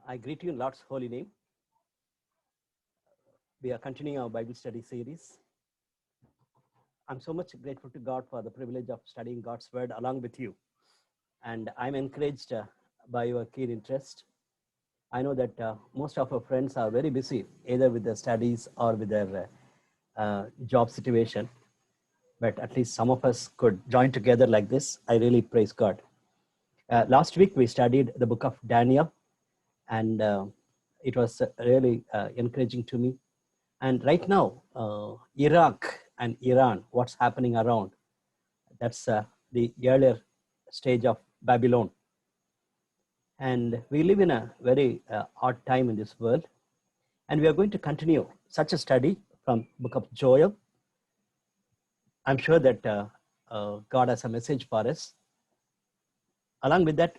I greet you in Lord's holy name. We are continuing our Bible study series. I'm so much grateful to God for the privilege of studying God's word along with you. And I'm encouraged by your keen interest. I know that most of our friends are very busy, either with their studies or with their job situation. But at least some of us could join together like this. I really praise God. Last week, we studied the book of Daniel, and it was really encouraging to me. And right now, Iraq and Iran, what's happening around, that's the earlier stage of Babylon. And we live in a very odd time in this world. And we are going to continue such a study from book of Joel. I'm sure that God has a message for us. Along with that,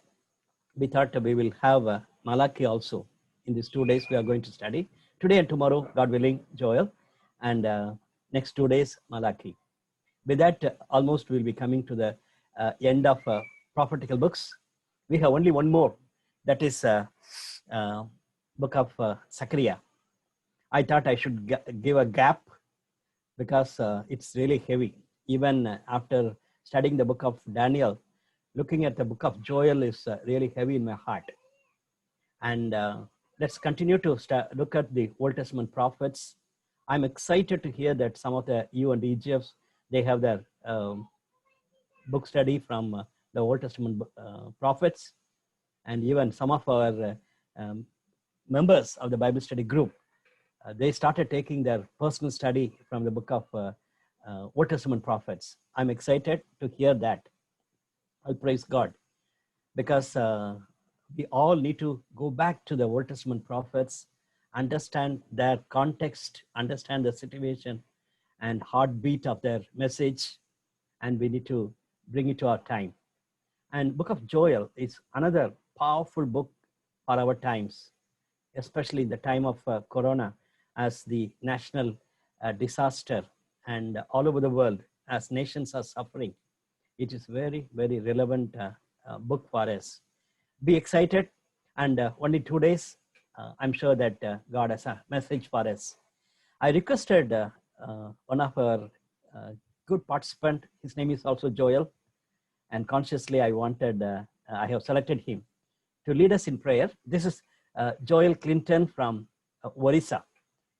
we thought we will have Malachi also. In these 2 days, we are going to study. Today and tomorrow, God willing, Joel. And next 2 days, Malachi. With that, almost we'll be coming to the end of prophetical books. We have only one more. That is book of Zechariah. I thought I should give a gap because it's really heavy. Even after studying the book of Daniel, looking at the book of Joel is really heavy in my heart. And let's continue to look at the Old Testament prophets. I'm excited to hear that some of the you and EGFs, they have their book study from the Old Testament prophets. And even some of our members of the Bible study group, they started taking their personal study from the book of Old Testament prophets. I'm excited to hear that. I'll praise God because we all need to go back to the Old Testament prophets, understand their context, understand the situation and heartbeat of their message, and we need to bring it to our time. And book of Joel is another powerful book for our times, especially in the time of Corona, as the national disaster and all over the world as nations are suffering. It is very, very relevant book for us. Be excited, and only 2 days, I'm sure that God has a message for us. I requested one of our good participant, his name is also Joel, and consciously I have selected him to lead us in prayer. This is Joel Clinton from Orissa.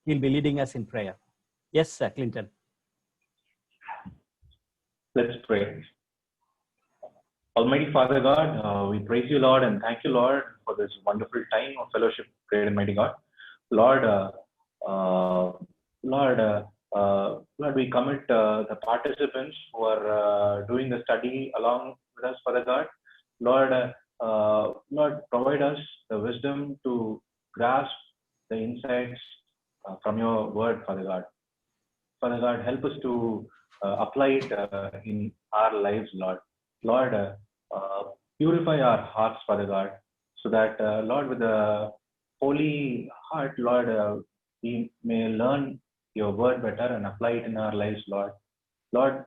He'll be leading us in prayer. Yes, Clinton. Let's pray. Almighty Father God, we praise you, Lord, and thank you, Lord, for this wonderful time of fellowship, great and mighty God. Lord, Lord, we commit the participants who are doing the study along with us, Father God. Lord, Lord, provide us the wisdom to grasp the insights from your word, Father God. Father God, help us to apply it in our lives, Lord. Lord, purify our hearts, Father God, so that, Lord, with a holy heart, Lord, we may learn your word better and apply it in our lives, Lord. Lord,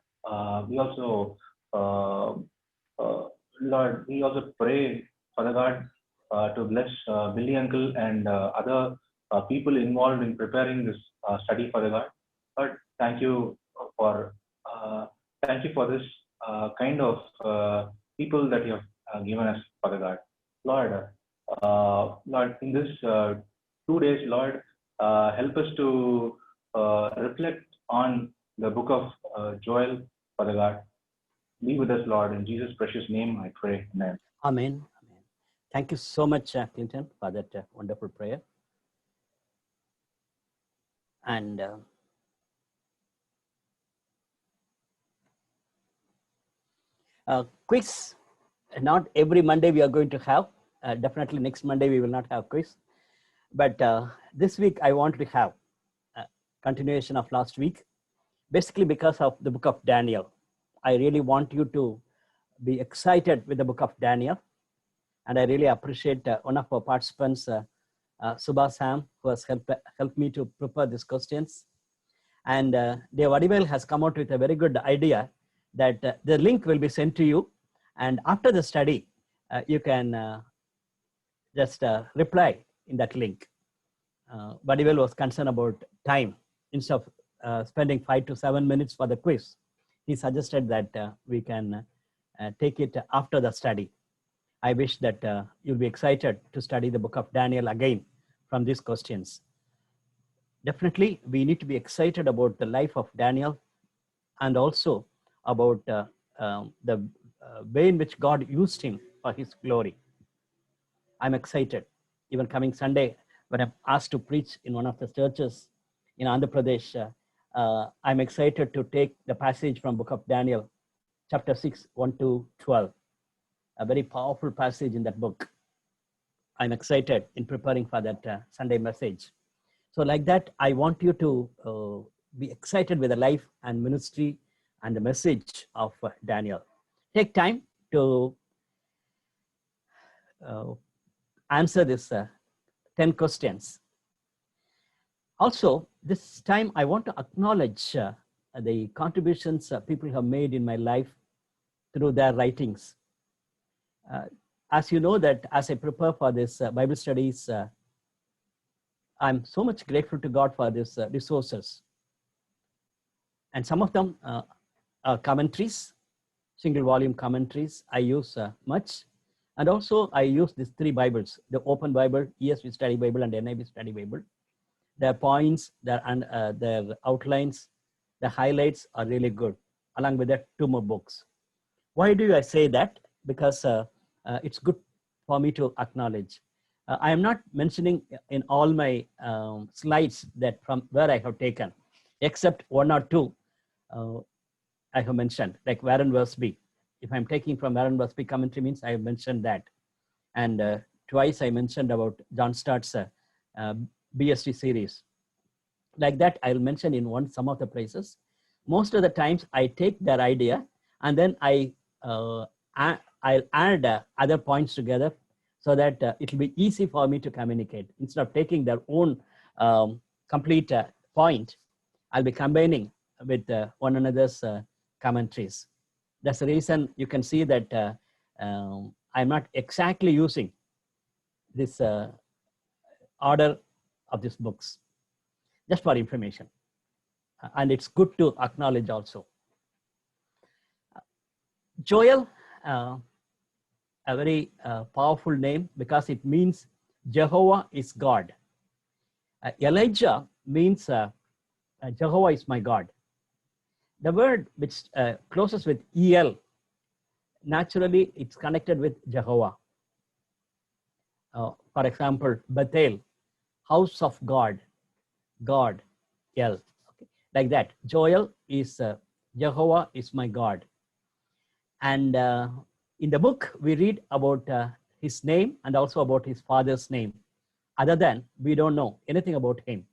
we also, Lord, we also pray, Father God, to bless Billy Uncle and other people involved in preparing this study, Father God. Lord, thank you for this kind of people that you have given us, Father God. Lord, Lord, in this 2 days, Lord, help us to reflect on the book of Joel, Father God. Be with us, Lord. In Jesus' precious name, I pray. Amen. Amen. Amen. Thank you so much, Clinton, for that wonderful prayer. And quiz, not every Monday we are going to have. Definitely next Monday we will not have quiz. But this week I want to have a continuation of last week, basically because of the book of Daniel. I really want you to be excited with the book of Daniel. And I really appreciate one of our participants, Subha Sam, who has helped me to prepare these questions. And Dave Adivel has come out with a very good idea that the link will be sent to you. And after the study, you can just reply in that link. Vadivel was concerned about time. Instead of spending 5 to 7 minutes for the quiz, he suggested that we can take it after the study. I wish that you'll be excited to study the book of Daniel again from these questions. Definitely, we need to be excited about the life of Daniel and also about the way in which God used him for his glory. I'm excited. Even coming Sunday, when I'm asked to preach in one of the churches in Andhra Pradesh, I'm excited to take the passage from book of Daniel, chapter 6, 1 to 12. A very powerful passage in that book. I'm excited in preparing for that Sunday message. So like that, I want you to be excited with the life and ministry and the message of Daniel. Take time to answer this 10 questions. Also, this time I want to acknowledge the contributions people have made in my life through their writings. As you know that as I prepare for this Bible studies, I'm so much grateful to God for these resources. And some of them are commentaries, single volume commentaries I use much. And also I use these 3 Bibles, the Open Bible, ESV Study Bible, and NIV Study Bible. Their points, their outlines, the highlights are really good, along with that 2 more books. Why do I say that? Because it's good for me to acknowledge. I am not mentioning in all my slides that from where I have taken, except 1 or 2 I have mentioned, like Warren Wiersbe. If I'm taking from Warren Wiersbe commentary means I have mentioned that. And twice I mentioned about John Stott's BST series. Like that, I'll mention in some of the places. Most of the times I take their idea and then I'll add other points together so that it will be easy for me to communicate. Instead of taking their own complete point, I'll be combining with one another's commentaries. That's the reason you can see that I'm not exactly using this order of these books, just for information. And it's good to acknowledge also. Joel, a very powerful name because it means Jehovah is God. Elijah means Jehovah is my God. The word which closes with El, naturally it's connected with Jehovah. For example, Bethel, house of God, God, El. Okay. Like that. Joel is Jehovah is my God. And in the book, we read about his name and also about his father's name. Other than, we don't know anything about him.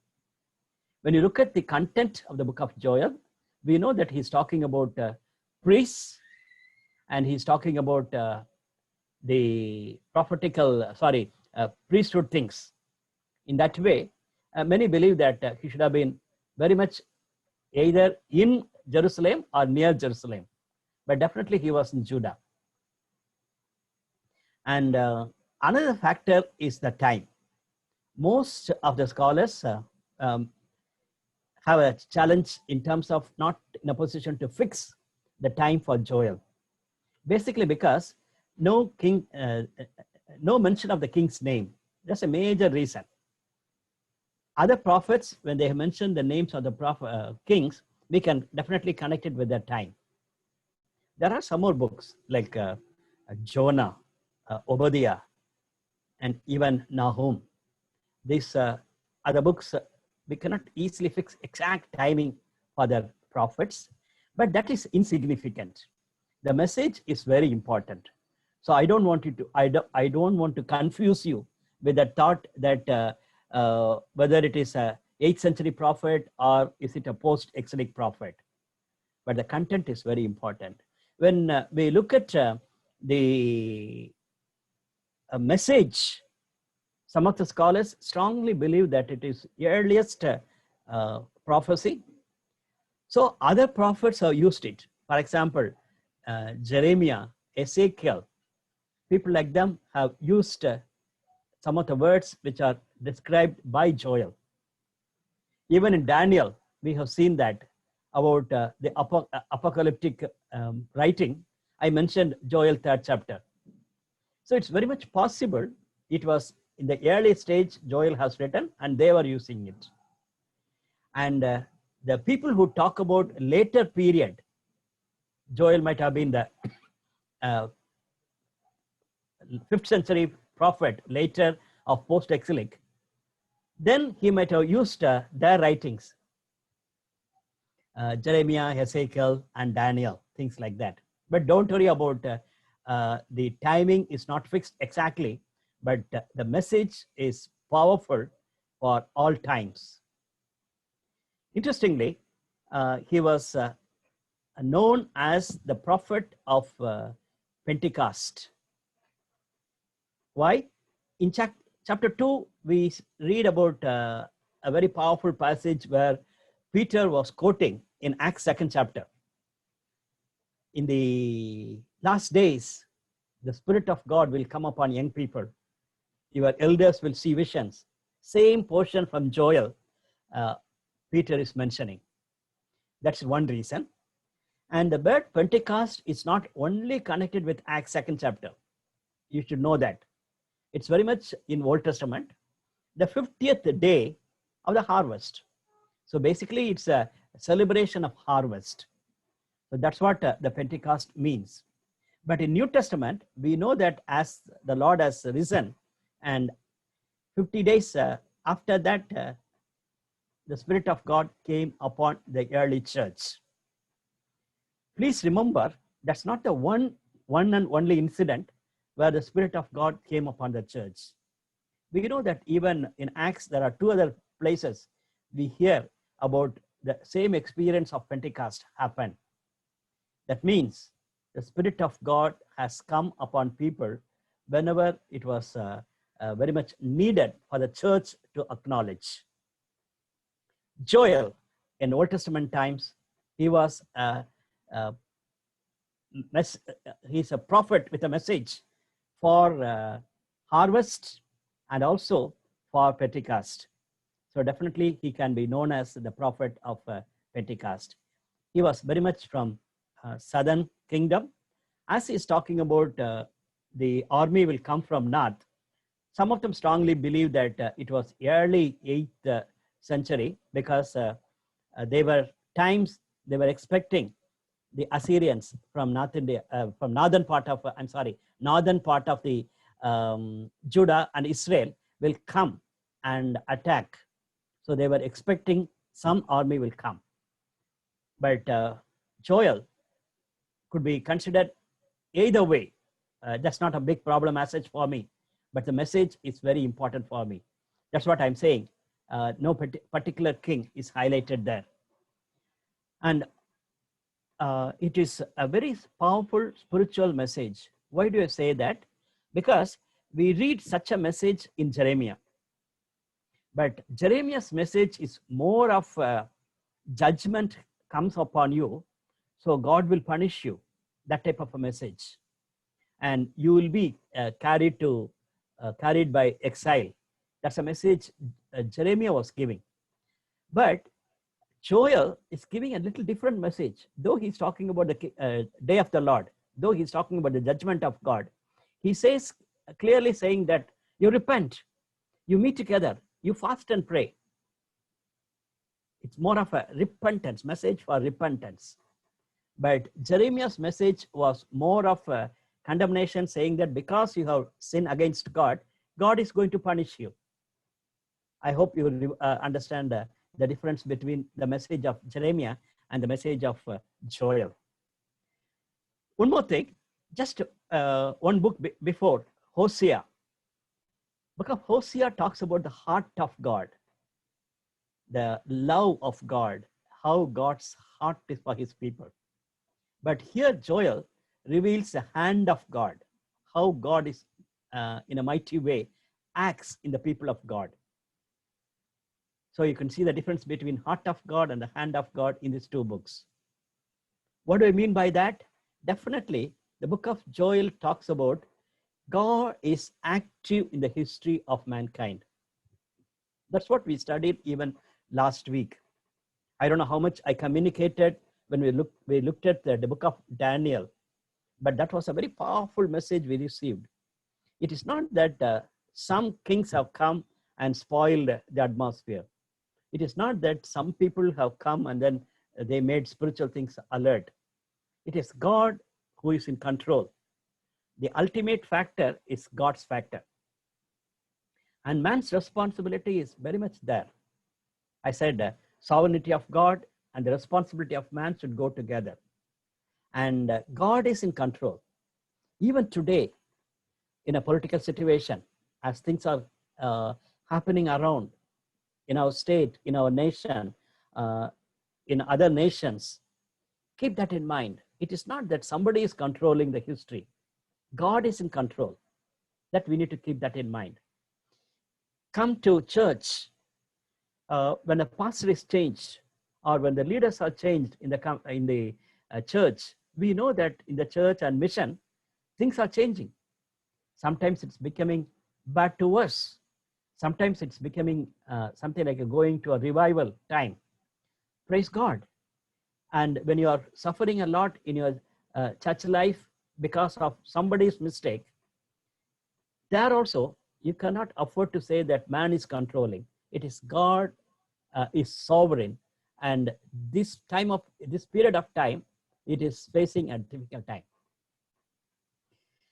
When you look at the content of the book of Joel, we know that he's talking about priests and he's talking about the priesthood things. In that way, many believe that he should have been very much either in Jerusalem or near Jerusalem, but definitely he was in Judah. And another factor is the time. Most of the scholars have a challenge in terms of not in a position to fix the time for Joel. Basically because no mention of the king's name. That's a major reason. Other prophets, when they mention the names of the kings, we can definitely connect it with their time. There are some more books like Jonah, Obadiah, and even Nahum. These other books, we cannot easily fix exact timing for the prophets, but that is insignificant. The message is very important. So I don't want you to, I don't want to confuse you with the thought that whether it is a 8th century prophet or is it a post-exilic prophet. But the content is very important. When we look at the message, some of the scholars strongly believe that it is the earliest prophecy. So other prophets have used it. For example, Jeremiah, Ezekiel, people like them have used some of the words which are described by Joel. Even in Daniel, we have seen that about the apocalyptic writing. I mentioned Joel 3rd chapter. So it's very much possible it was in the early stage Joel has written and they were using it. And the people who talk about later period, Joel might have been the 5th century prophet later of post-exilic. Then he might have used their writings, Jeremiah, Ezekiel, and Daniel, things like that. But don't worry about the timing is not fixed exactly, but the message is powerful for all times. Interestingly, he was known as the prophet of Pentecost. Why? In chapter 2, we read about a very powerful passage where Peter was quoting in Acts 2nd chapter. In the last days, the Spirit of God will come upon young people. Your elders will see visions. Same portion from Joel, Peter is mentioning. That's one reason. And the word Pentecost is not only connected with Acts 2nd chapter. You should know that. It's very much in Old Testament. The 50th day of the harvest. So basically, it's a celebration of harvest. So that's what the Pentecost means. But in New Testament, we know that as the Lord has risen, and 50 days after that, the Spirit of God came upon the early church. Please remember, that's not the one and only incident where the Spirit of God came upon the church. We know that even in Acts, there are 2 other places we hear about the same experience of Pentecost happen. That means the Spirit of God has come upon people whenever it was very much needed for the church to acknowledge. Joel, in Old Testament times, he was he's a prophet with a message for harvest and also for Pentecost. So definitely he can be known as the prophet of Pentecost. He was very much from southern kingdom. As he's talking about the army will come from north, some of them strongly believe that it was early 8th century because they were times they were expecting the Assyrians from North India, from northern part of northern part of the Judah and Israel will come and attack. So they were expecting some army will come. But Joel could be considered either way. That's not a big problem message for me, but the message is very important for me. That's what I'm saying. No particular king is highlighted there. And it is a very powerful spiritual message. Why do I say that? Because we read such a message in Jeremiah. But Jeremiah's message is more of judgment comes upon you, so God will punish you, that type of a message. And you will be carried by exile. That's a message Jeremiah was giving. But Joel is giving a little different message. Though he's talking about the day of the Lord, though he's talking about the judgment of God, he says, clearly saying that you repent, you meet together, you fast and pray. It's more of a repentance, message for repentance. But Jeremiah's message was more of a condemnation, saying that because you have sinned against God, God is going to punish you. I hope you understand the difference between the message of Jeremiah and the message of Joel. One more thing, just one book before, Hosea. Book of Hosea talks about the heart of God, the love of God, how God's heart is for his people. But here Joel reveals the hand of God, how God is in a mighty way acts in the people of God. So you can see the difference between heart of God and the hand of God in these 2 books. What do I mean by that? Definitely, the book of Joel talks about God is active in the history of mankind. That's what we studied even last week. I don't know how much I communicated when we looked at the book of Daniel, but that was a very powerful message we received. It is not that some kings have come and spoiled the atmosphere. It is not that some people have come and then they made spiritual things alert. It is God who is in control. The ultimate factor is God's factor. And man's responsibility is very much there. I said sovereignty of God and the responsibility of man should go together. And God is in control. Even today, in a political situation, as things are happening around in our state, in our nation, in other nations, keep that in mind. It is not that somebody is controlling the history. God is in control. That we need to keep that in mind. Come to church, when a pastor is changed or when the leaders are changed in the church, we know that in the church and mission, things are changing. Sometimes it's becoming bad to us. Sometimes it's becoming something like going to a revival time. Praise God. And when you are suffering a lot in your church life because of somebody's mistake, there also you cannot afford to say that man is controlling. It is God is sovereign, and this period of time, it is facing a difficult time.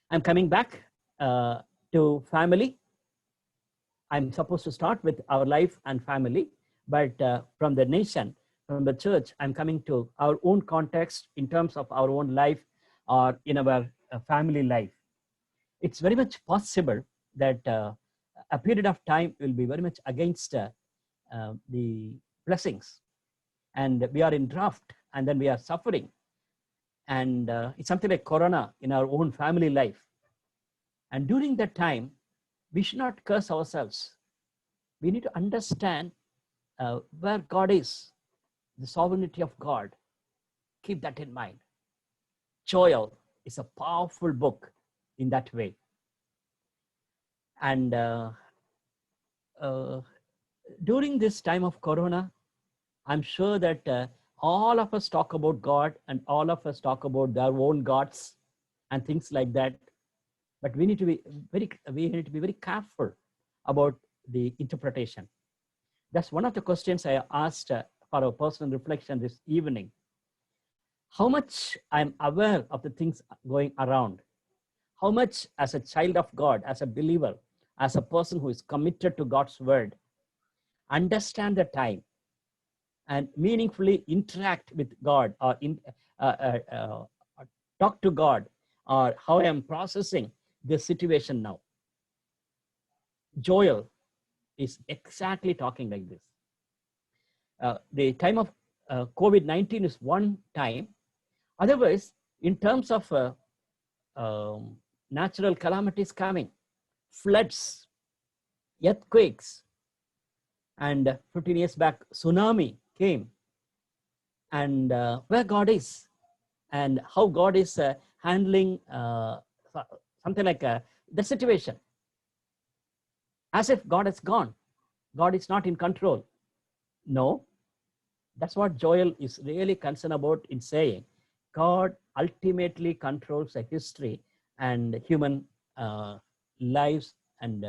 I'm coming back to family. I'm supposed to start with our life and family, but from the nation, from the church, I'm coming to our own context in terms of our own life or in our family life. It's very much possible that a period of time will be very much against the blessings, and we are in drought, and then we are suffering, and it's something like corona in our own family life. And during that time, we should not curse ourselves. We need to understand where God is, the sovereignty of God. Keep that in mind. Joel is a powerful book in that way. And during this time of corona, I'm sure that all of us talk about God and all of us talk about their own gods and things like that. But we need to be very careful about the interpretation. That's one of the questions I asked for our personal reflection this evening. How much I'm aware of the things going around? How much as a child of God, as a believer, as a person who is committed to God's word, understand the time and meaningfully interact with God or talk to God, or how I am processing this situation now? Joel is exactly talking like this. The time of COVID-19 is one time. Otherwise, in terms of natural calamities coming, floods, earthquakes, and 15 years back, tsunami came, and where God is, and how God is handling something like the situation. As if God is gone. God is not in control. No, that's what Joel is really concerned about in saying God ultimately controls the history and human lives and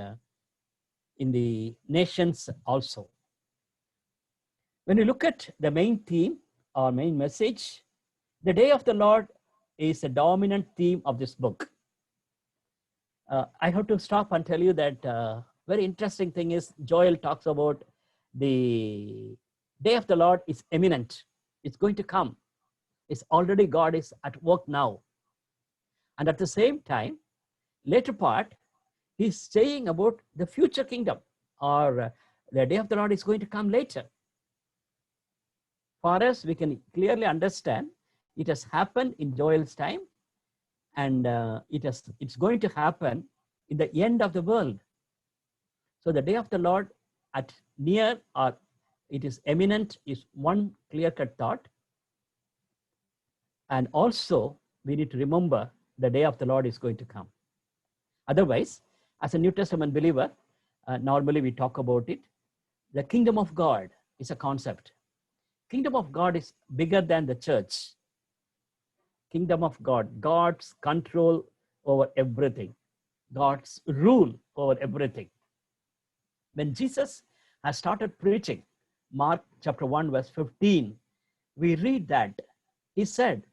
in the nations also. When you look at the main theme or main message, the day of the Lord is a dominant theme of this book. I have to stop and tell you that very interesting thing is Joel talks about the day of the Lord is imminent. It's going to come. It's already God is at work now. And at the same time, later part, he's saying about the future kingdom, or the day of the Lord is going to come later. For us, we can clearly understand it has happened in Joel's time, and it's going to happen in the end of the world. So the day of the Lord at near or it is imminent is one clear-cut thought. And also we need to remember the day of the Lord is going to come. Otherwise, as a New Testament believer, normally we talk about it. The kingdom of God is a concept. Kingdom of God is bigger than the church. Kingdom of God, God's control over everything, God's rule over everything. When Jesus has started preaching, Mark chapter 1, verse 15, we read that he said,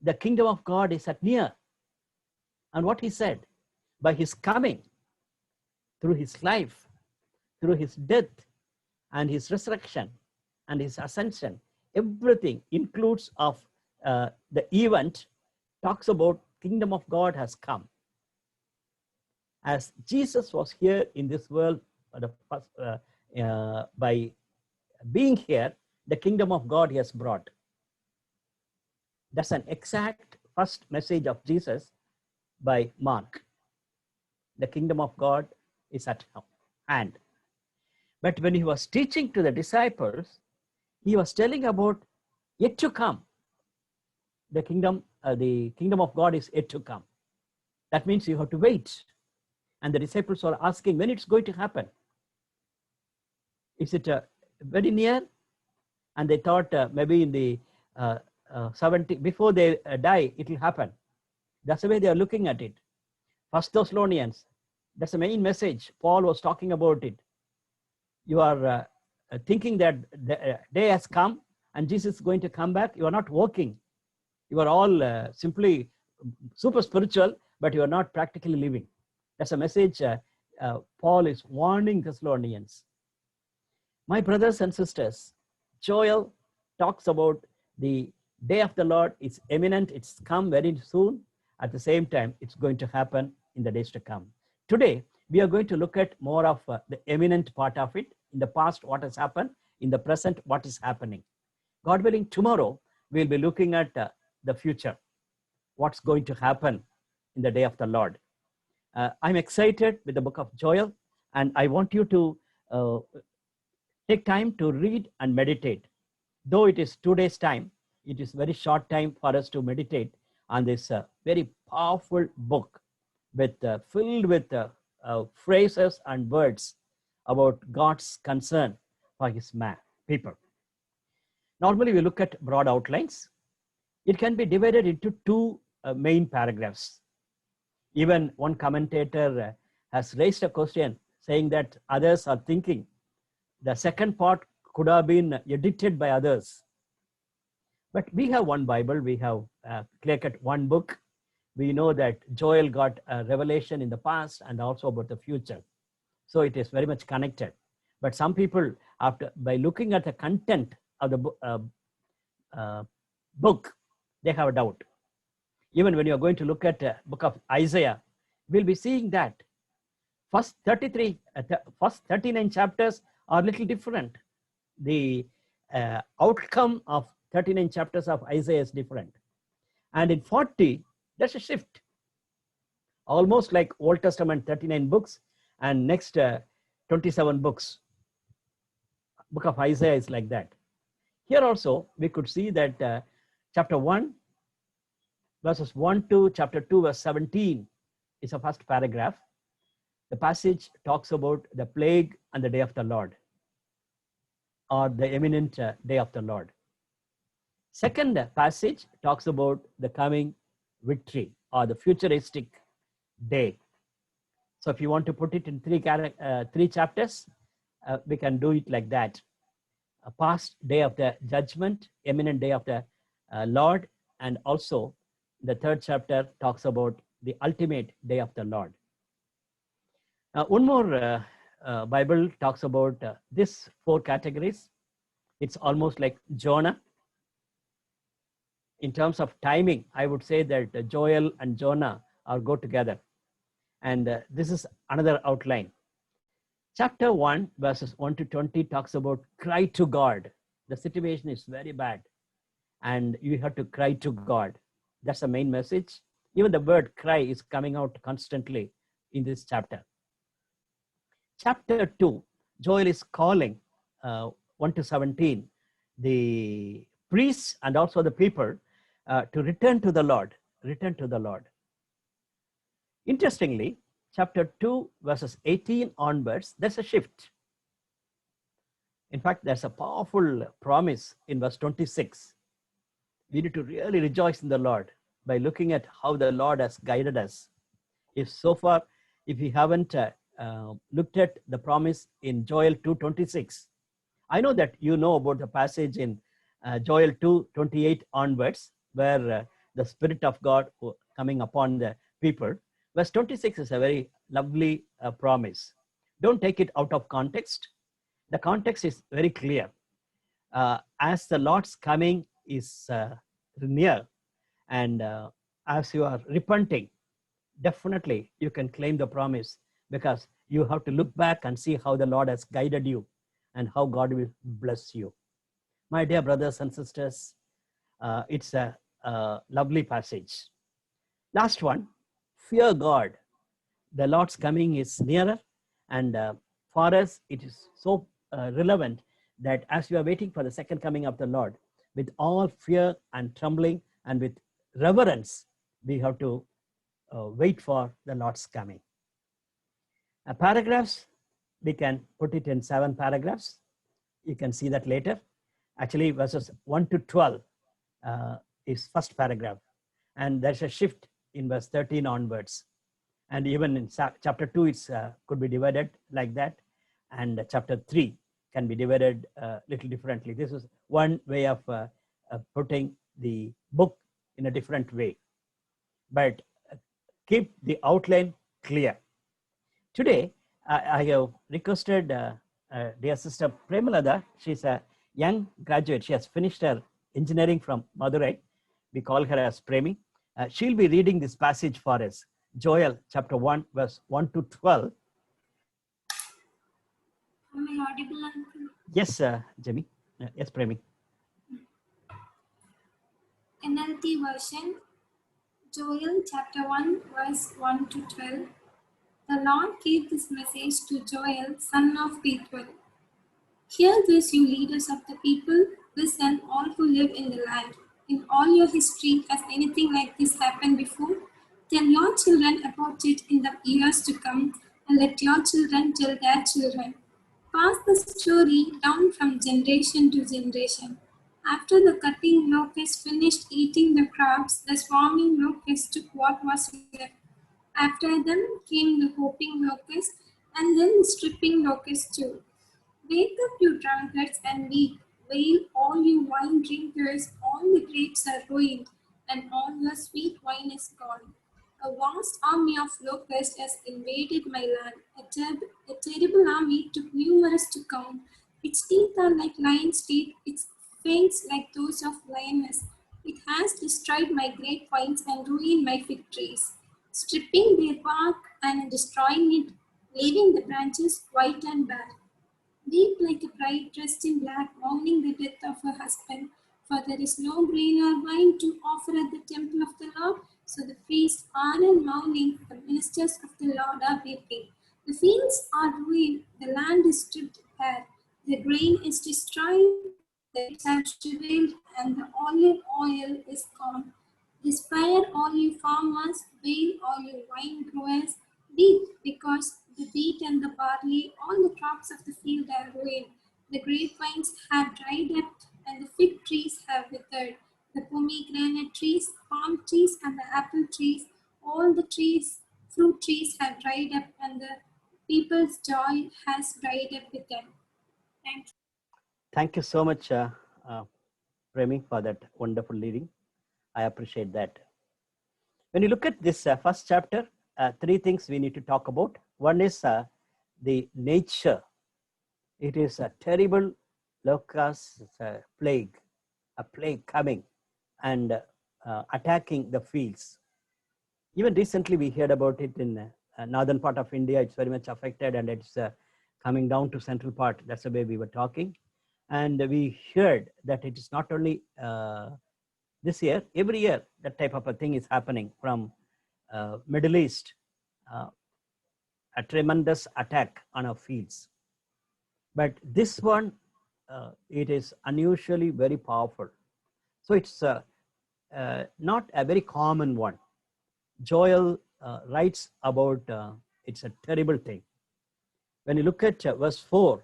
the kingdom of God is at near. And what he said, by his coming, through his life, through his death and his resurrection and his ascension, everything includes of the event talks about kingdom of God has come. As Jesus was here in this world by being here, the kingdom of God he has brought. That's an exact first message of Jesus by Mark. The kingdom of God is at hand. But when he was teaching to the disciples, he was telling about yet to come. The kingdom of God is yet to come. That means you have to wait. And the disciples are asking when it's going to happen. Is it very near? And they thought maybe in the 70, before they die, it will happen. That's the way they are looking at it. First Thessalonians, that's the main message. Paul was talking about it. You are thinking that the day has come and Jesus is going to come back. You are not working. You are all simply super spiritual, but you are not practically living. That's a message Paul is warning Thessalonians. My brothers and sisters, Joel talks about the day of the Lord. It's imminent. It's come very soon. At the same time, it's going to happen in the days to come. Today, we are going to look at more of the imminent part of it. In the past, what has happened. In the present, what is happening. God willing, tomorrow, we'll be looking at the future. What's going to happen in the day of the Lord. I'm excited with the book of Joel, and I want you to take time to read and meditate. Though it is 2 days' time, it is very short time for us to meditate on this very powerful book with filled with phrases and words about God's concern for his people. Normally, we look at broad outlines. It can be divided into two main paragraphs. Even one commentator has raised a question saying that others are thinking the second part could have been edited by others. But we have one Bible, we have clear-cut one book. We know that Joel got a revelation in the past and also about the future. So it is very much connected. But some people, by looking at the content of the book, they have a doubt. Even when you are going to look at the book of Isaiah, we'll be seeing that first 39 chapters are a little different. The outcome of 39 chapters of Isaiah is different. And in 40, there's a shift. Almost like Old Testament 39 books and next 27 books. Book of Isaiah is like that. Here also, we could see that chapter 1, verses 1 to chapter 2, verse 17 is the first paragraph. The passage talks about the plague and the day of the Lord, or the imminent day of the Lord. Second passage talks about the coming victory or the futuristic day. So if you want to put it in three chapters, we can do it like that. A past day of the judgment, imminent day of the Lord, and also the third chapter talks about the ultimate day of the Lord. One more Bible talks about these four categories. It's almost like Jonah. In terms of timing, I would say that Joel and Jonah are go together. And this is another outline. Chapter 1, verses 1 to 20 talks about cry to God. The situation is very bad and you have to cry to God. That's the main message. Even the word cry is coming out constantly in this chapter. Chapter 2, Joel is calling 1 to 17, the priests and also the people to return to the Lord, return to the Lord. Interestingly, chapter 2, verses 18 onwards, there's a shift. In fact, there's a powerful promise in verse 26. We need to really rejoice in the Lord by looking at how the Lord has guided us. If so far, if we haven't looked at the promise in Joel 2:26, I know that you know about the passage in Joel 2:28 onwards, where the Spirit of God coming upon the people. Verse 26 is a very lovely promise. Don't take it out of context. The context is very clear. As the Lord's coming is near, and as you are repenting, definitely you can claim the promise, because you have to look back and see how the Lord has guided you and how God will bless you. My dear brothers and sisters, it's a lovely passage. Last one, fear God. The Lord's coming is nearer, and for us, it is so relevant that as we are waiting for the second coming of the Lord, with all fear and trembling and with reverence, we have to wait for the Lord's coming. Paragraphs, we can put it in 7 paragraphs. You can see that later. Actually, verses 1 to 12 is first paragraph, and there's a shift in verse 13 onwards. And even in chapter 2, it's could be divided like that, and chapter 3 can be divided a little differently. This is one way of putting the book in a different way, but keep the outline clear. Today, I have requested dear sister Premalada. She's a young graduate. She has finished her engineering from Madurai. We call her as Premi. She'll be reading this passage for us. Joel chapter 1, verse 1 to 12. Am I audible, Uncle? Yes, Jimmy. Yes, Premi. NLT version, Joel chapter 1, verse 1 to 12. The Lord gave this message to Joel, son of Pethuel. Hear this, you leaders of the people. Listen, all who live in the land. In all your history, has anything like this happened before? Tell your children about it in the years to come, and let your children tell their children. Pass the story down from generation to generation. After the cutting locust finished eating the crops, the swarming locust took what was left. After them came the hopping locust, and then the stripping locust too. Wake up, you drunkards, and weep. Wail, all you wine drinkers, all the grapes are ruined, and all your sweet wine is gone. A vast army of locusts has invaded my land. A terrible army too numerous to count. Its teeth are like lions' teeth, its fangs like those of lioness. It has destroyed my grapevines and ruined my fig trees, stripping their bark and destroying it, leaving the branches white and bare. Weep like a bride dressed in black, mourning the death of her husband. For there is no grain or wine to offer at the temple of the Lord. So the priests are in mourning, the ministers of the Lord are weeping. The fields are ruined, the land is stripped bare, the grain is destroyed, the grapes have shriveled, and the olive oil is gone. Despair, all you farmers, wail, all you wine growers, weep, because the wheat and the barley, all the crops of the field are ruined. The grapevines have dried up, and the fig trees have withered. The pomegranate trees, palm trees, and the apple trees, all the trees, fruit trees have dried up, and the people's joy has dried up with them. Thank you. Thank you so much, Premi, for that wonderful reading. I appreciate that. When you look at this first chapter, 3 things we need to talk about. One is the nature. It is a terrible locust plague, a plague coming and attacking the fields. Even recently we heard about it in northern part of India. It's very much affected, and it's coming down to central part. That's the way we were talking. And we heard that it is not only this year, every year that type of a thing is happening from Middle East, a tremendous attack on our fields. But this one, it is unusually very powerful. So it's not a very common one. Joel writes about It's a terrible thing. When you look at verse 4,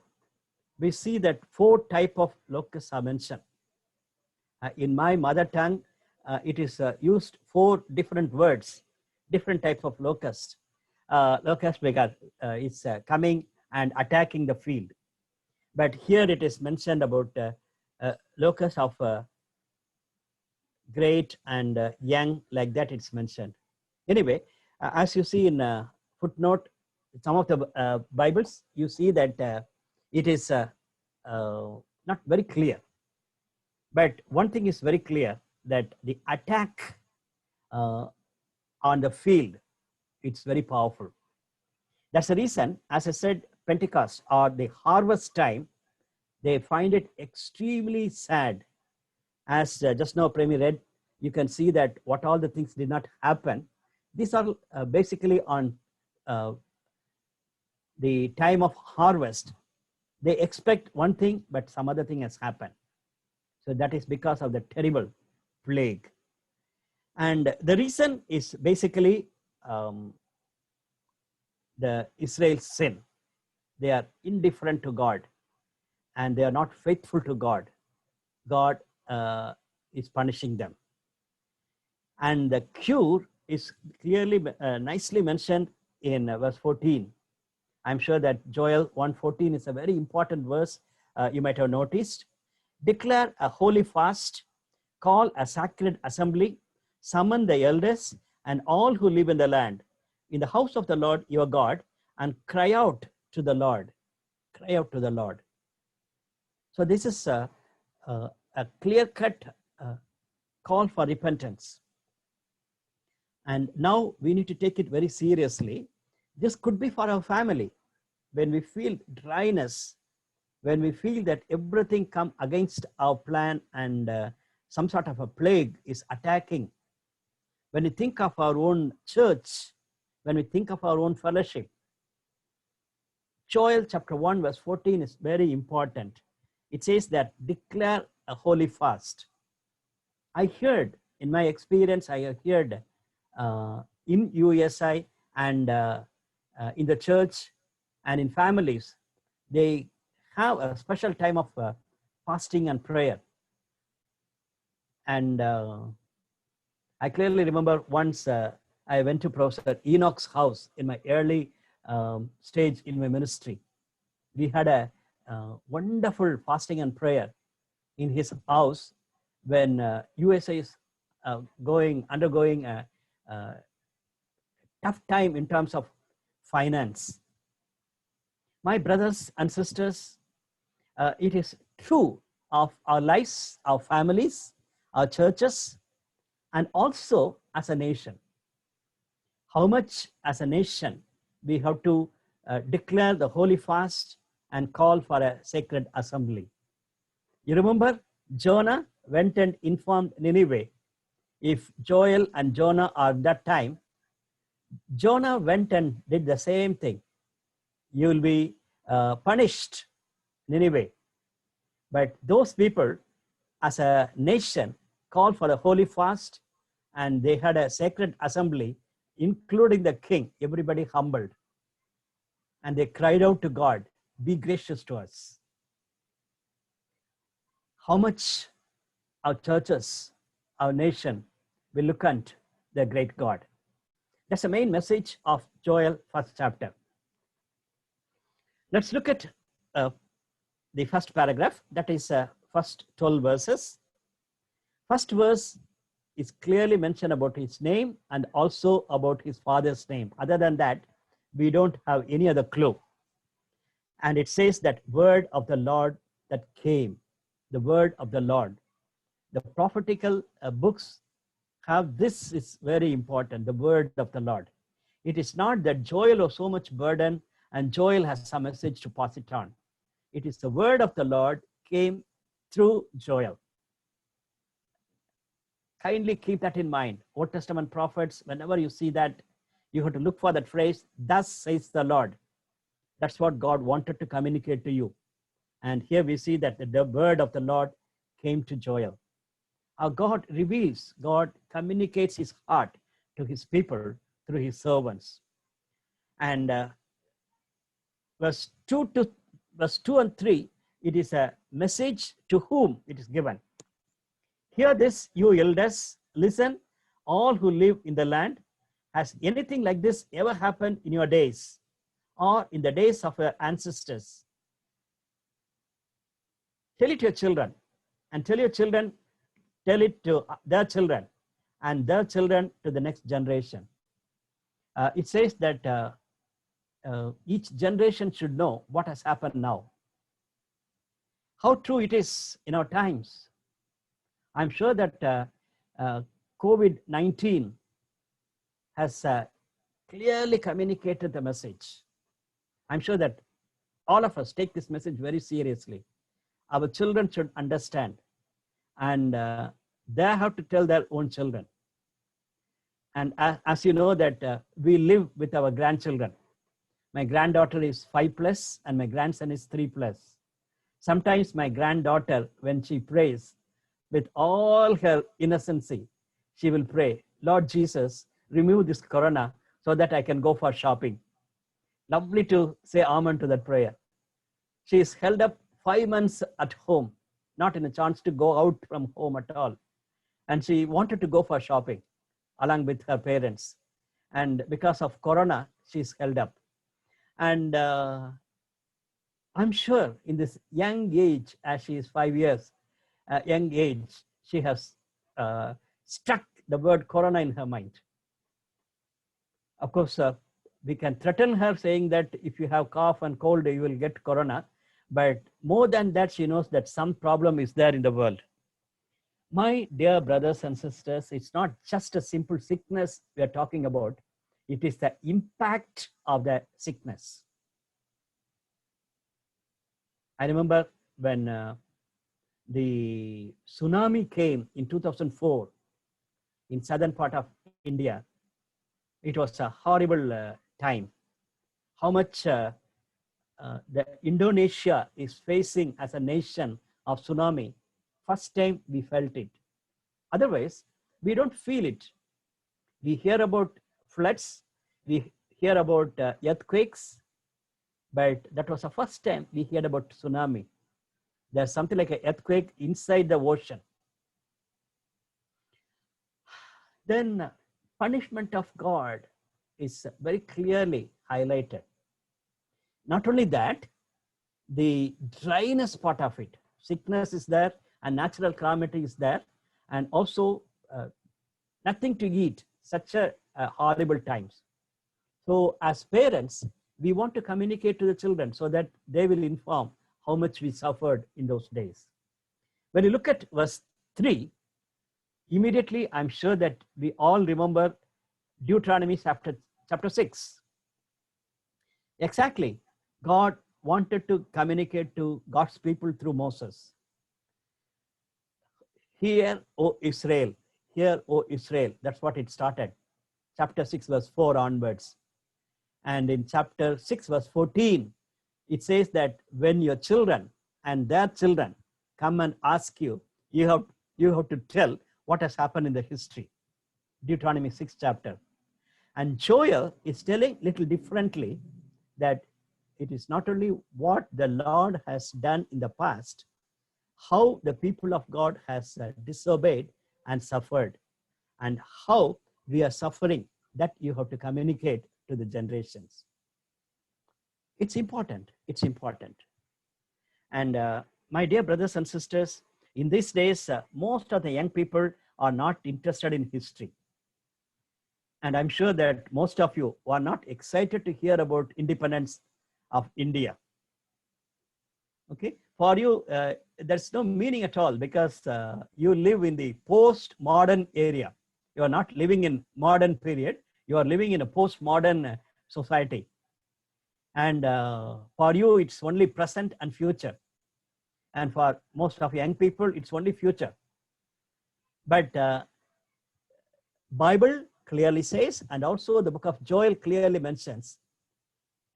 we see that 4 types of locusts are mentioned. In my mother tongue, it is used 4 different words, different types of locust. Locust because it's coming and attacking the field. But here it is mentioned about locust of great and young, like that it's mentioned. Anyway, as you see in footnote, some of the Bibles, you see that it is not very clear. But one thing is very clear, that the attack on the field, it's very powerful. That's the reason, as I said, Pentecost or the harvest time, they find it extremely sad. As just now Premi read, you can see that what all the things did not happen. These are basically on the time of harvest. They expect one thing, but some other thing has happened. So that is because of the terrible plague. And the reason is basically the Israel's sin. They are indifferent to God and they are not faithful to God. God is punishing them. And the cure is clearly, nicely mentioned in verse 14. I'm sure that Joel 1:14 is a very important verse. You might have noticed. Declare a holy fast, call a sacred assembly, summon the elders and all who live in the land, in the house of the Lord your God, and cry out to the Lord. Cry out to the Lord. So this is a clear-cut call for repentance. And now we need to take it very seriously. This could be for our family. When we feel dryness, when we feel that everything come against our plan and some sort of a plague is attacking, when we think of our own church, when we think of our own fellowship, Joel chapter 1 verse 14 is very important. It says that declare a holy fast. I heard, in my experience, I heard in USI and in the church and in families, they have a special time of fasting and prayer. And I clearly remember once I went to Professor Enoch's house in my early stage in my ministry. We had a wonderful fasting and prayer in his house when USA is undergoing a tough time in terms of finance. My brothers and sisters, it is true of our lives, our families, our churches, and also as a nation. How much as a nation we have to declare the holy fast and call for a sacred assembly. You remember Jonah went and informed Nineveh. If Joel and Jonah are that time, Jonah went and did the same thing. You will be punished, Nineveh. But those people, as a nation, called for a holy fast, and they had a sacred assembly, including the king, everybody humbled. And they cried out to God, be gracious to us. How much our churches, our nation, will look at the great God. That's the main message of Joel first chapter. Let's look at the first paragraph, that is first 12 verses. First verse is clearly mentioned about his name and also about his father's name. Other than that, we don't have any other clue. And it says that word of the Lord that came, the word of the Lord. The prophetical books have this, is very important, the word of the Lord. It is not that Joel was so much burden and Joel has some message to pass it on. It is the word of the Lord came through Joel. Kindly keep that in mind. Old Testament prophets, whenever you see that, you have to look for that phrase, thus says the Lord. That's what God wanted to communicate to you. And here we see that the word of the Lord came to Joel. Our God reveals, God communicates his heart to his people through his servants. And verse 2 and 3, it is a message to whom it is given. Hear this, you elders, listen, all who live in the land. Has anything like this ever happened in your days or in the days of your ancestors? Tell it to your children, and tell your children, tell it to their children, and their children to the next generation. It says that each generation should know what has happened now. How true it is in our times. I'm sure that COVID-19 has clearly communicated the message. I'm sure that all of us take this message very seriously. Our children should understand, and they have to tell their own children. And as you know that we live with our grandchildren. My granddaughter is 5+ and my grandson is 3+. Sometimes my granddaughter, when she prays with all her innocency, she will pray, Lord Jesus, remove this corona so that I can go for shopping. Lovely to say amen to that prayer. She is held up 5 months at home, not in a chance to go out from home at all. And she wanted to go for shopping along with her parents. And because of corona, she's held up. And I'm sure in this young age, as she is 5 years, young age, she has struck the word corona in her mind. Of course, we can threaten her saying that if you have cough and cold, you will get corona. But more than that, she knows that some problem is there in the world. My dear brothers and sisters, it's not just a simple sickness we are talking about. It is the impact of the sickness. I remember when the tsunami came in 2004 in southern part of India. It was a horrible time. How much the Indonesia is facing as a nation of tsunami. First time we felt it. Otherwise, we don't feel it. We hear about floods, we hear about earthquakes, but that was the first time we heard about tsunami. There's something like an earthquake inside the ocean. Then punishment of God is very clearly highlighted. Not only that, the dryness part of it, sickness is there and natural calamity is there, and also nothing to eat, such a horrible times. So as parents, we want to communicate to the children so that they will inform how much we suffered in those days. When you look at verse 3, immediately I'm sure that we all remember Deuteronomy chapter 6. Exactly, God wanted to communicate to God's people through Moses. Hear, O Israel, hear, O Israel. That's what it started. Chapter 6, verse 4 onwards. And in chapter 6, verse 14, it says that when your children and their children come and ask you, you have to tell what has happened in the history. Deuteronomy 6 chapter. And Joel is telling little differently that it is not only what the Lord has done in the past, how the people of God has disobeyed and suffered, and how we are suffering, that you have to communicate to the generations. It's important. It's important. And my dear brothers and sisters, in these days, most of the young people are not interested in history. And I'm sure that most of you are not excited to hear about independence of India. Okay, for you, there's no meaning at all because you live in the post-modern area. You are not living in modern period. You are living in a post-modern society. And for you, it's only present and future. And for most of young people, it's only future. But Bible clearly says, and also the book of Joel clearly mentions,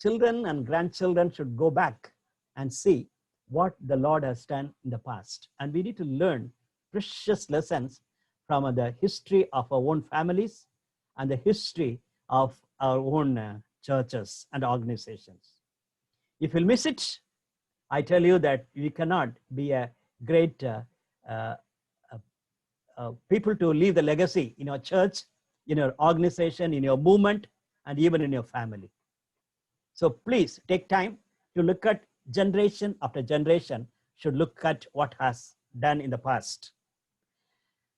children and grandchildren should go back and see what the Lord has done in the past. And we need to learn precious lessons from the history of our own families and the history of our own churches and organizations. If you'll miss it, I tell you that you cannot be a great people to leave the legacy in your church, in your organization, in your movement, and even in your family. So please take time to look at generation after generation, should look at what has done in the past.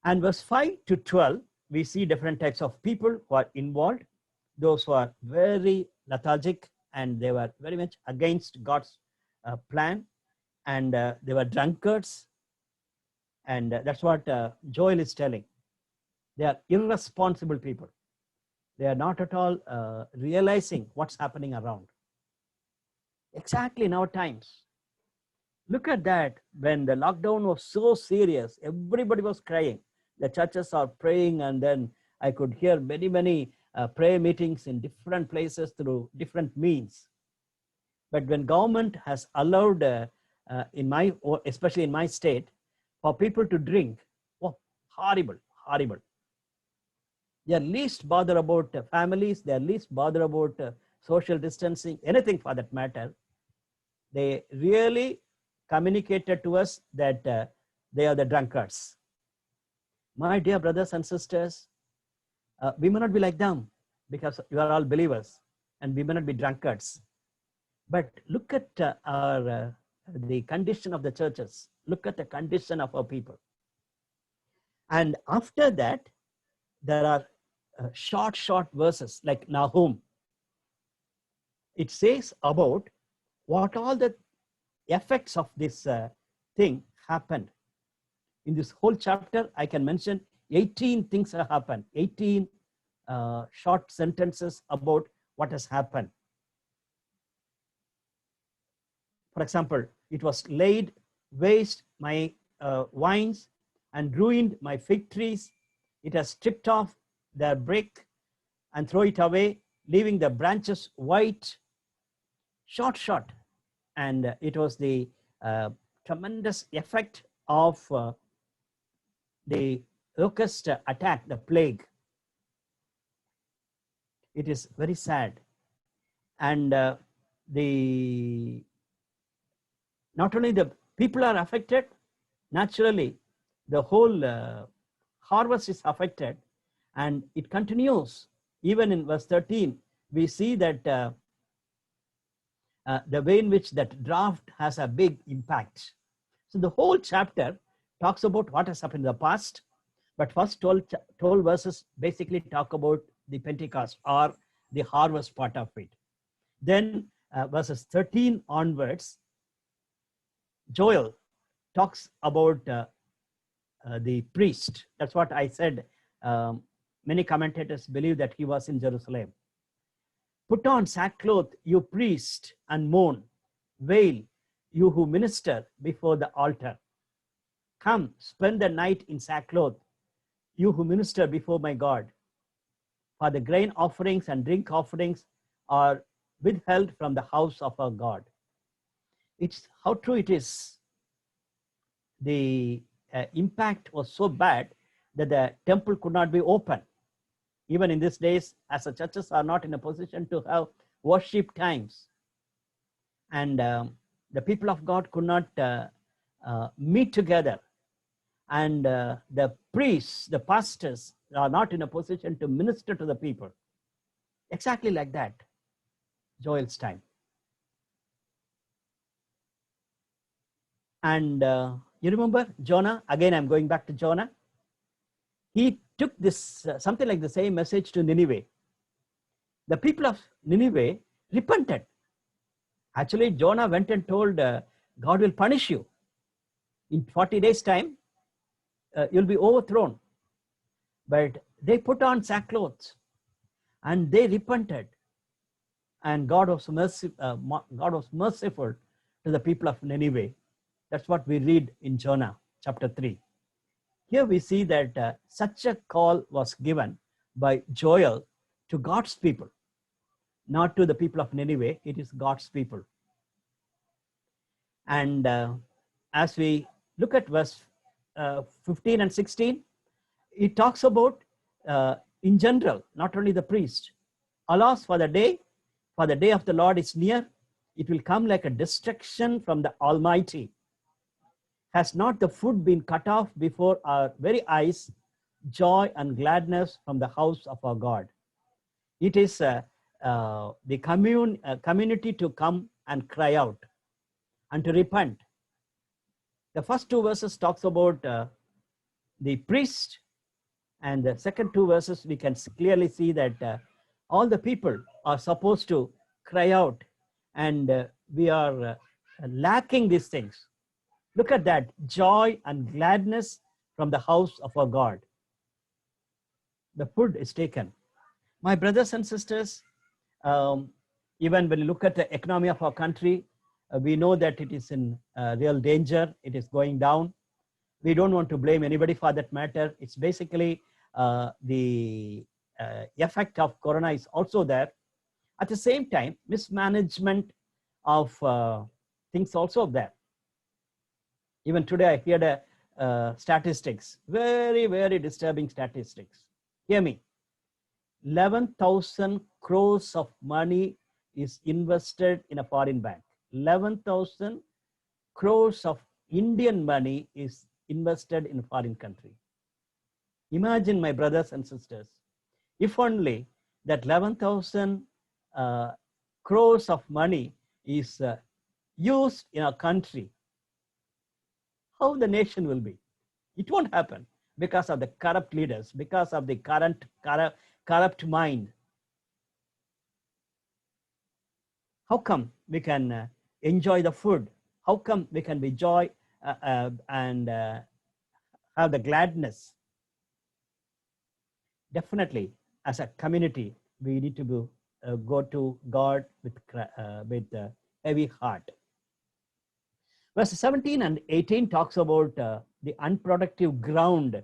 And verse 5 to 12, we see different types of people who are involved. Those who are very lethargic and they were very much against God's plan, and they were drunkards. And that's what Joel is telling. They are irresponsible people. They are not at all realizing what's happening around. Exactly in our times. Look at that. When the lockdown was so serious, everybody was crying. The churches are praying, and then I could hear many prayer meetings in different places through different means. But when government has allowed, especially in my state, for people to drink, oh, horrible, horrible. They are least bothered about families. They are least bothered about social distancing, anything for that matter. They really communicated to us that they are the drunkards. My dear brothers and sisters, we may not be like them because you are all believers, and we may not be drunkards. But look at the condition of the churches. Look at the condition of our people. And after that, there are short verses like Nahum. It says about what all the effects of this thing happened. In this whole chapter, I can mention 18 things that happened, 18 short sentences about what has happened. For example, it was laid waste my vines and ruined my fig trees. It has stripped off their brick and throw it away, leaving the branches white. Short. And it was the tremendous effect of the locust attack, the plague. It is very sad. And not only the people are affected, naturally, the whole harvest is affected, and it continues. Even in verse 13, we see that the way in which that drought has a big impact. So the whole chapter talks about what has happened in the past, but first 12 verses basically talk about the Pentecost or the harvest part of it. Then verses 13 onwards, Joel talks about the priest. That's what I said. Many commentators believe that he was in Jerusalem. Put on sackcloth, you priest, and mourn. Wail, you who minister before the altar. Come, spend the night in sackcloth, you who minister before my God. For the grain offerings and drink offerings are withheld from the house of our God. It's how true it is. The impact was so bad that the temple could not be open. Even in these days, as the churches are not in a position to have worship times, and the people of God could not meet together, and the priests, the pastors are not in a position to minister to the people. Exactly like that, Joel's time. And you remember Jonah? Again, I'm going back to Jonah. He took this, something like the same message to Nineveh. The people of Nineveh repented. Actually, Jonah went and told, God will punish you. In 40 days' time, you'll be overthrown. But they put on sackcloth and they repented. And God was merciful to the people of Nineveh. That's what we read in Jonah chapter 3. Here we see that such a call was given by Joel to God's people, not to the people of Nineveh. It is God's people. And as we look at verse 15 and 16, it talks about, in general, not only the priest. Alas for the day For the day of the Lord is near. It will come like a destruction from the Almighty. Has not the food been cut off before our very eyes, joy and gladness from the house of our God? It is the community to come and cry out and to repent. The first two verses talks about the priest, and the second two verses we can clearly see that all the people are supposed to cry out, and we are lacking these things. Look at that, joy and gladness from the house of our God. The food is taken. My brothers and sisters, even when you look at the economy of our country, we know that it is in real danger. It is going down. We don't want to blame anybody for that matter. It's basically the effect of corona is also there. At the same time, mismanagement of things also there. Even today, I heard statistics, very, very disturbing statistics. Hear me. 11,000 crores of money is invested in a foreign bank. 11,000 crores of Indian money is invested in a foreign country. Imagine, my brothers and sisters, if only that 11,000 crores of money is used in a country, how the nation will be. It won't happen because of the corrupt leaders, because of the current corrupt mind. How come we can enjoy the food? How come we can be joy and have the gladness? Definitely, as a community, we need to go to God with a heavy heart. Verse 17 and 18 talks about the unproductive ground.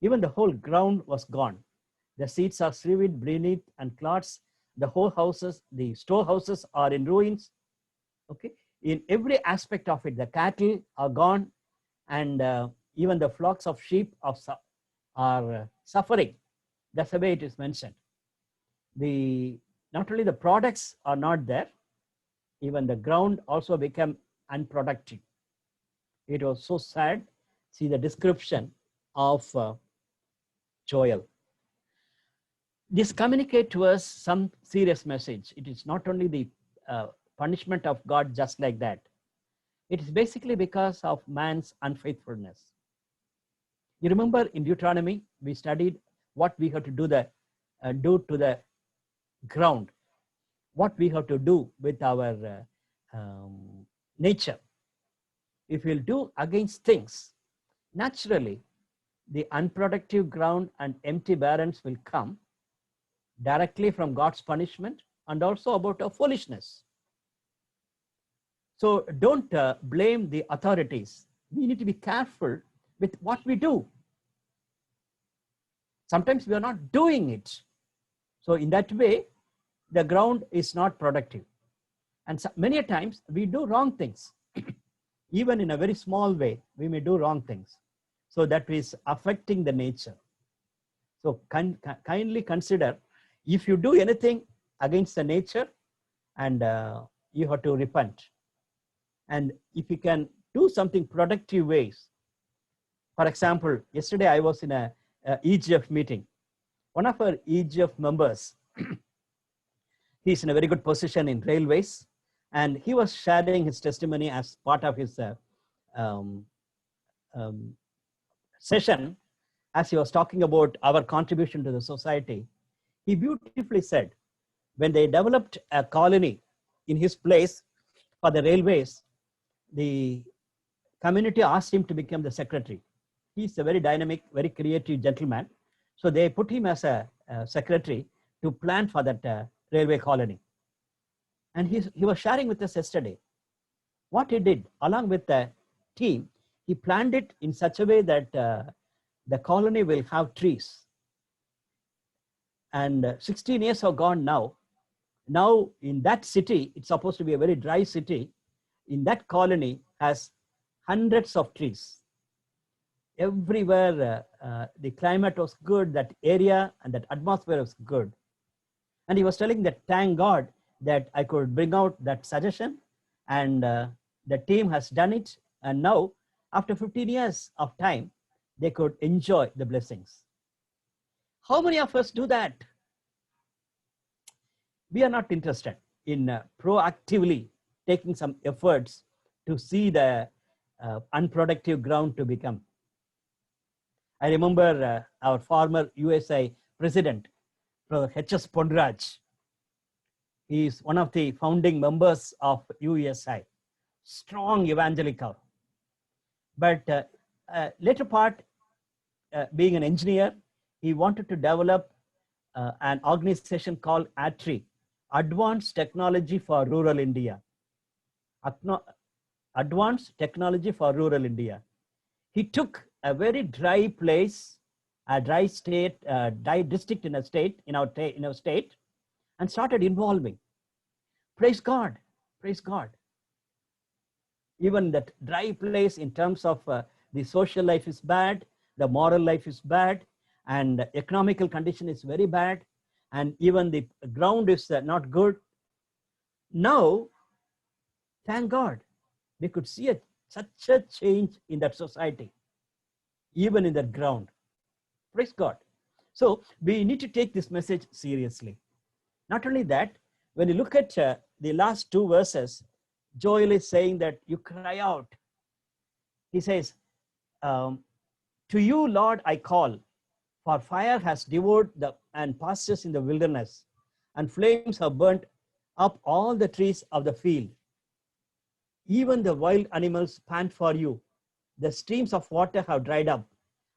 Even the whole ground was gone. The seeds are shriveled beneath and clods. The whole houses, the storehouses are in ruins. Okay, in every aspect of it, the cattle are gone, and even the flocks of sheep are suffering. That's the way it is mentioned. Not only the products are not there, even the ground also became unproductive. It was so sad. See the description of Joel. This communicates to us some serious message. It is not only the punishment of God just like that. It is basically because of man's unfaithfulness. You remember in Deuteronomy, we studied what we have to do to the ground, what we have to do with our nature. If we'll do against things, naturally, the unproductive ground and empty barrens will come directly from God's punishment, and also about our foolishness. So don't blame the authorities. We need to be careful with what we do. Sometimes we are not doing it. So in that way, the ground is not productive. And so many times we do wrong things. Even in a very small way, we may do wrong things. So that is affecting the nature. So kindly consider, if you do anything against the nature, and you have to repent. And if you can do something productive ways. For example, yesterday I was in a EGF meeting. One of our EGF members, he's in a very good position in railways, and he was sharing his testimony as part of his session. As he was talking about our contribution to the society, he beautifully said, when they developed a colony in his place for the railways, the community asked him to become the secretary. He's a very dynamic, very creative gentleman. So they put him as a secretary to plan for that railway colony. And he was sharing with us yesterday. What he did, along with the team, he planned it in such a way that the colony will have trees. And 16 years have gone now. Now in that city, it's supposed to be a very dry city. In that colony has hundreds of trees. Everywhere the climate was good, that area and that atmosphere was good. And he was telling that, thank God, that I could bring out that suggestion, and the team has done it. And now, after 15 years of time, they could enjoy the blessings. How many of us do that? We are not interested in proactively taking some efforts to see the unproductive ground to become. I remember our former USA president, Professor H.S. Pondraj. He is one of the founding members of USI, strong evangelical. But later part, being an engineer, he wanted to develop an organization called ATRI, Advanced Technology for Rural India. Advanced Technology for Rural India. He took a very dry place, a dry state, dry district in a state, in our state, and started involving. Praise God, praise God. Even that dry place in terms of the social life is bad, the moral life is bad, and the economical condition is very bad, and even the ground is not good. Now, thank God, we could see such a change in that society, even in that ground. Praise God. So we need to take this message seriously. Not only that, when you look at the last two verses, Joel is saying that you cry out. He says, to you, Lord, I call, for fire has devoured and pastures in the wilderness, and flames have burnt up all the trees of the field. Even the wild animals pant for you. The streams of water have dried up,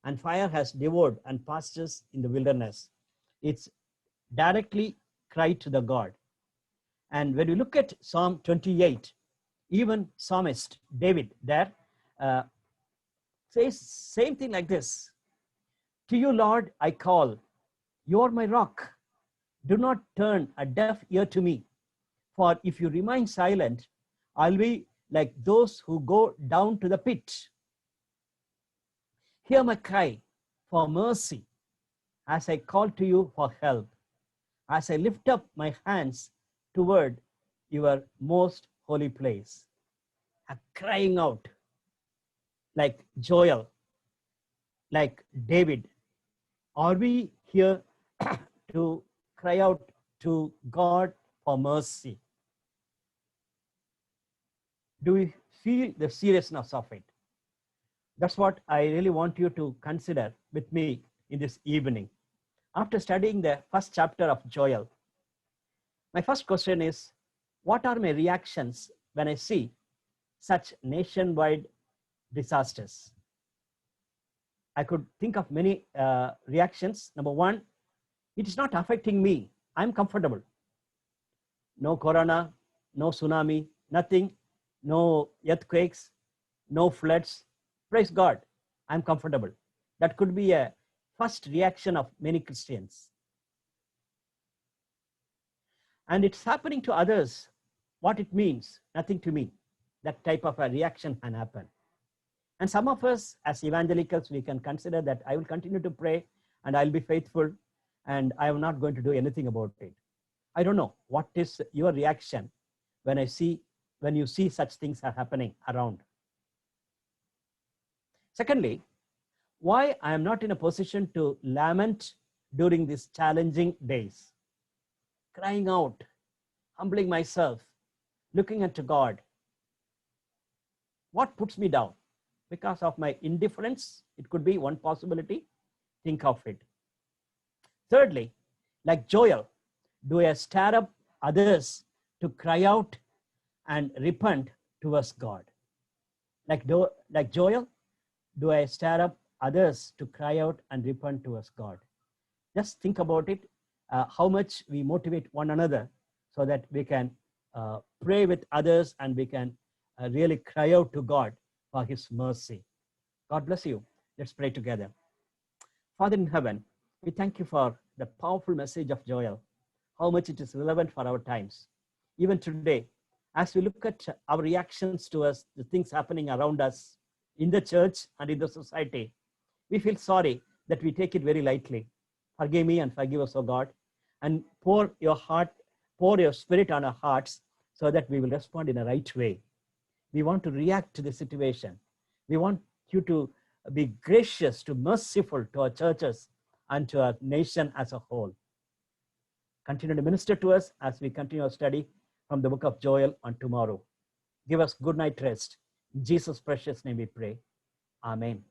and fire has devoured and pastures in the wilderness. It's directly cried to the God. And when you look at Psalm 28, even psalmist David there says same thing like this. To you, Lord, I call. You are my rock. Do not turn a deaf ear to me. For if you remain silent, I'll be like those who go down to the pit. Hear my cry for mercy as I call to you for help, as I lift up my hands toward your most holy place. I'm crying out like Joel, like David. Are we here to cry out to God for mercy? Do we feel the seriousness of it? That's what I really want you to consider with me in this evening. After studying the first chapter of Joel, my first question is, what are my reactions when I see such nationwide disasters? I could think of many reactions. Number one, it is not affecting me. I'm comfortable. No corona, no tsunami, nothing, no earthquakes, no floods. Praise God, I'm comfortable. That could be a first reaction of many Christians. And it's happening to others. What it means, nothing to me. That type of a reaction can happen. And some of us as evangelicals, we can consider that I will continue to pray and I'll be faithful and I am not going to do anything about it. I don't know what is your reaction when you see such things are happening around. Secondly, why I am not in a position to lament during these challenging days, crying out, humbling myself, looking unto God. What puts me down? Because of my indifference, it could be one possibility. Think of it. Thirdly, like Joel, do I stir up others to cry out and repent towards God? Like Joel, do I stir up others to cry out and repent towards God? Just think about it, how much we motivate one another so that we can pray with others and we can really cry out to God for his mercy. God bless you. Let's pray together. Father in heaven, we thank you for the powerful message of Joel, how much it is relevant for our times. Even today, as we look at our reactions towards the things happening around us in the church and in the society, we feel sorry that we take it very lightly. Forgive me and forgive us, O God, and pour pour your spirit on our hearts so that we will respond in a right way. We want to react to the situation. We want you to be gracious, to merciful to our churches and to our nation as a whole. Continue to minister to us as we continue our study from the book of Joel on tomorrow. Give us good night rest. In Jesus' precious name we pray. Amen.